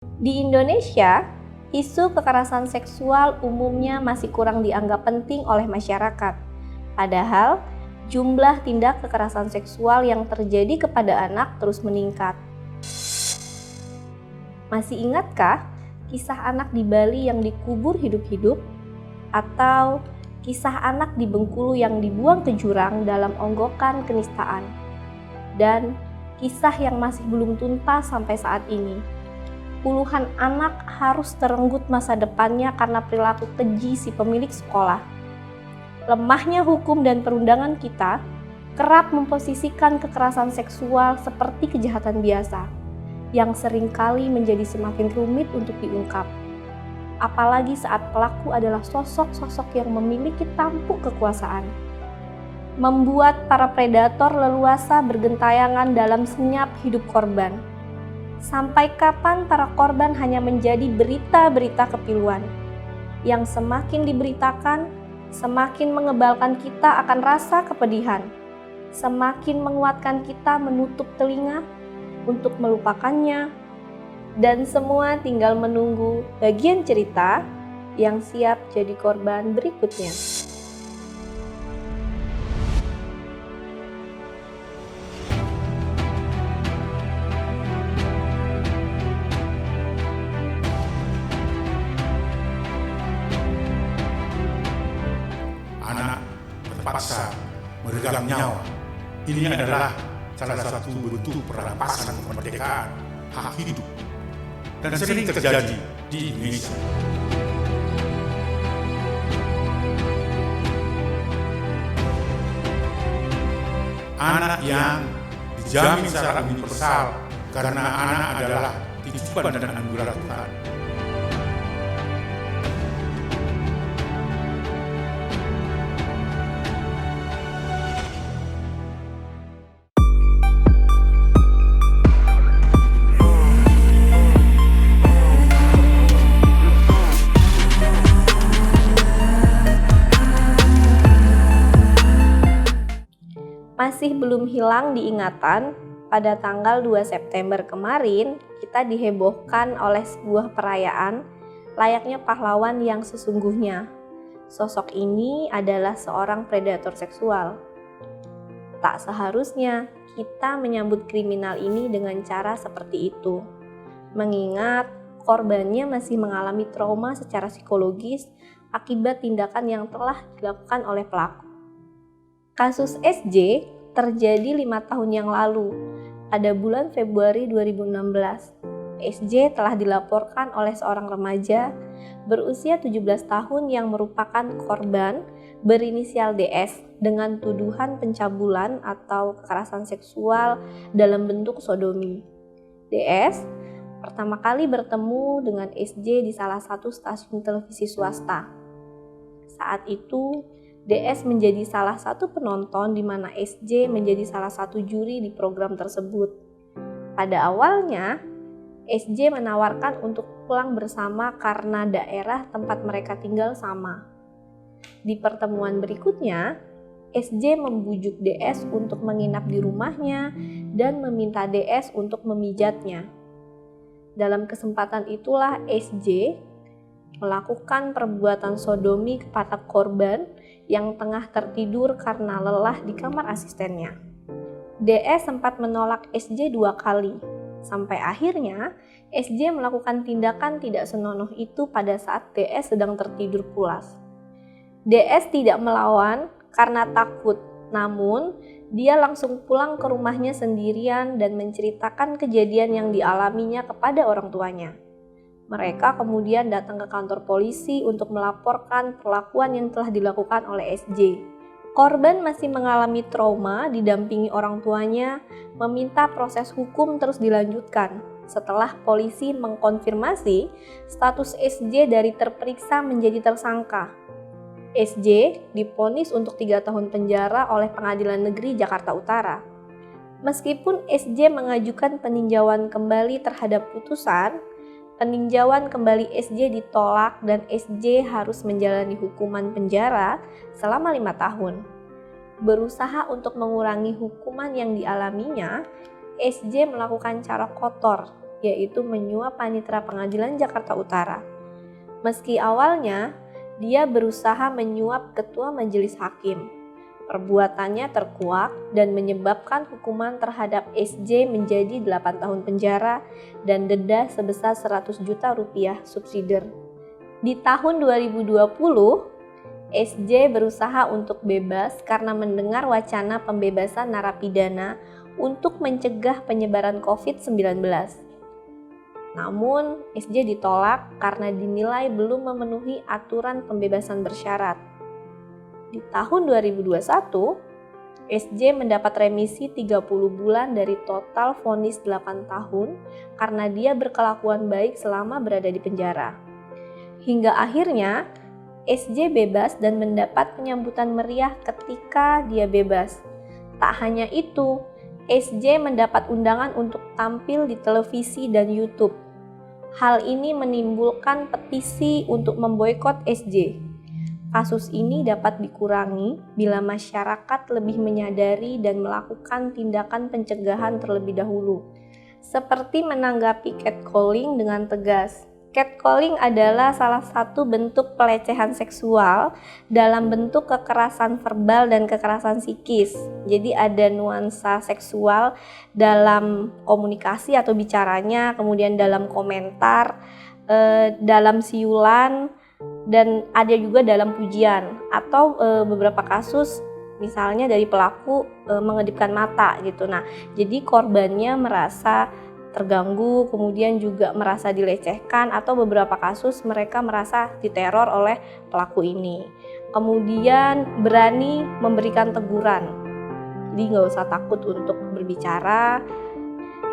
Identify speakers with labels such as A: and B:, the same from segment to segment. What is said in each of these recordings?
A: Di Indonesia, isu kekerasan seksual umumnya masih kurang dianggap penting oleh masyarakat. Padahal, jumlah tindak kekerasan seksual yang terjadi kepada anak terus meningkat. Masih ingatkah kisah anak di Bali yang dikubur hidup-hidup? Atau kisah anak di Bengkulu yang dibuang ke jurang dalam onggokan kenistaan? Dan kisah yang masih belum tuntas sampai saat ini. Puluhan anak harus terenggut masa depannya karena perilaku keji si pemilik sekolah. Lemahnya hukum dan perundangan kita kerap memposisikan kekerasan seksual seperti kejahatan biasa, yang seringkali menjadi semakin rumit untuk diungkap. Apalagi saat pelaku adalah sosok-sosok yang memiliki tampuk kekuasaan. Membuat para predator leluasa bergentayangan dalam senyap hidup korban. Sampai kapan para korban hanya menjadi berita-berita kepiluan yang semakin diberitakan, semakin mengebalkan kita akan rasa kepedihan, semakin menguatkan kita menutup telinga untuk melupakannya, dan semua tinggal menunggu bagian cerita yang siap jadi korban berikutnya.
B: Anak terpaksa meregang nyawa. Ini adalah salah satu bentuk perampasan kemerdekaan hak hidup dan sering terjadi di Indonesia. Anak yang dijamin secara universal karena anak adalah titipan dan anugerah Tuhan.
A: Masih belum hilang diingatan, pada tanggal 2 September kemarin kita dihebohkan oleh sebuah perayaan layaknya pahlawan yang sesungguhnya. Sosok ini adalah seorang predator seksual. Tak seharusnya kita menyambut kriminal ini dengan cara seperti itu, mengingat korbannya masih mengalami trauma secara psikologis akibat tindakan yang telah dilakukan oleh pelaku. Kasus SJ terjadi 5 tahun yang lalu, pada bulan Februari 2016. SJ telah dilaporkan oleh seorang remaja berusia 17 tahun yang merupakan korban berinisial DS dengan tuduhan pencabulan atau kekerasan seksual dalam bentuk sodomi. DS pertama kali bertemu dengan SJ di salah satu stasiun televisi swasta. Saat itu, DS menjadi salah satu penonton di mana SJ menjadi salah satu juri di program tersebut. Pada awalnya, SJ menawarkan untuk pulang bersama karena daerah tempat mereka tinggal sama. Di pertemuan berikutnya, SJ membujuk DS untuk menginap di rumahnya dan meminta DS untuk memijatnya. Dalam kesempatan itulah SJ melakukan perbuatan sodomi kepada korban yang tengah tertidur karena lelah di kamar asistennya. DS sempat menolak SJ 2 kali, sampai akhirnya SJ melakukan tindakan tidak senonoh itu pada saat DS sedang tertidur pulas. DS tidak melawan karena takut, namun dia langsung pulang ke rumahnya sendirian dan menceritakan kejadian yang dialaminya kepada orang tuanya. Mereka kemudian datang ke kantor polisi untuk melaporkan perlakuan yang telah dilakukan oleh SJ. Korban masih mengalami trauma, didampingi orang tuanya, meminta proses hukum terus dilanjutkan. Setelah polisi mengkonfirmasi status SJ dari terperiksa menjadi tersangka. SJ divonis untuk 3 tahun penjara oleh Pengadilan Negeri Jakarta Utara. Meskipun SJ mengajukan peninjauan kembali terhadap putusan, peninjauan kembali SJ ditolak dan SJ harus menjalani hukuman penjara selama 5 tahun. Berusaha untuk mengurangi hukuman yang dialaminya, SJ melakukan cara kotor, yaitu menyuap panitera pengadilan Jakarta Utara. Meski awalnya dia berusaha menyuap ketua majelis hakim, perbuatannya terkuak dan menyebabkan hukuman terhadap SJ menjadi 8 tahun penjara dan denda sebesar 100 juta rupiah subsidiar. Di tahun 2020, SJ berusaha untuk bebas karena mendengar wacana pembebasan narapidana untuk mencegah penyebaran COVID-19. Namun, SJ ditolak karena dinilai belum memenuhi aturan pembebasan bersyarat. Di tahun 2021, SJ mendapat remisi 30 bulan dari total vonis 8 tahun karena dia berkelakuan baik selama berada di penjara. Hingga akhirnya, SJ bebas dan mendapat penyambutan meriah ketika dia bebas. Tak hanya itu, SJ mendapat undangan untuk tampil di televisi dan YouTube. Hal ini menimbulkan petisi untuk memboikot SJ. Kasus ini dapat dikurangi bila masyarakat lebih menyadari dan melakukan tindakan pencegahan terlebih dahulu, seperti menanggapi catcalling dengan tegas. Catcalling adalah salah satu bentuk pelecehan seksual dalam bentuk kekerasan verbal dan kekerasan psikis. Jadi ada nuansa seksual dalam komunikasi atau bicaranya, kemudian dalam komentar, dalam siulan, dan ada juga dalam pujian. Atau beberapa kasus misalnya dari pelaku mengedipkan mata gitu. Nah, jadi korbannya merasa terganggu, kemudian juga merasa dilecehkan, atau beberapa kasus mereka merasa diteror oleh pelaku ini. Kemudian berani memberikan teguran, jadi nggak usah takut untuk berbicara,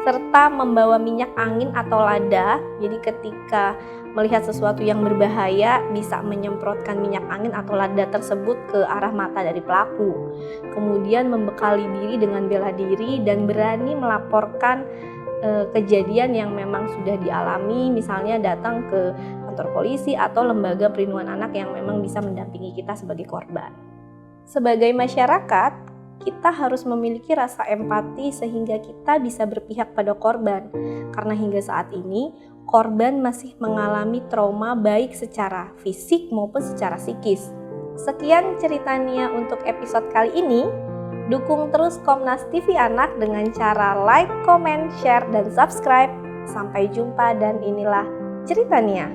A: serta membawa minyak angin atau lada. Jadi ketika melihat sesuatu yang berbahaya bisa menyemprotkan minyak angin atau lada tersebut ke arah mata dari pelaku. Kemudian membekali diri dengan bela diri dan berani melaporkan kejadian yang memang sudah dialami, misalnya datang ke kantor polisi atau lembaga perlindungan anak yang memang bisa mendampingi kita sebagai korban. Sebagai masyarakat, kita harus memiliki rasa empati sehingga kita bisa berpihak pada korban, karena hingga saat ini korban masih mengalami trauma baik secara fisik maupun secara psikis. Sekian cerita Nia untuk episode kali ini. Dukung terus Komnas TV Anak dengan cara like, comment, share, dan subscribe. Sampai jumpa dan inilah cerita Nia.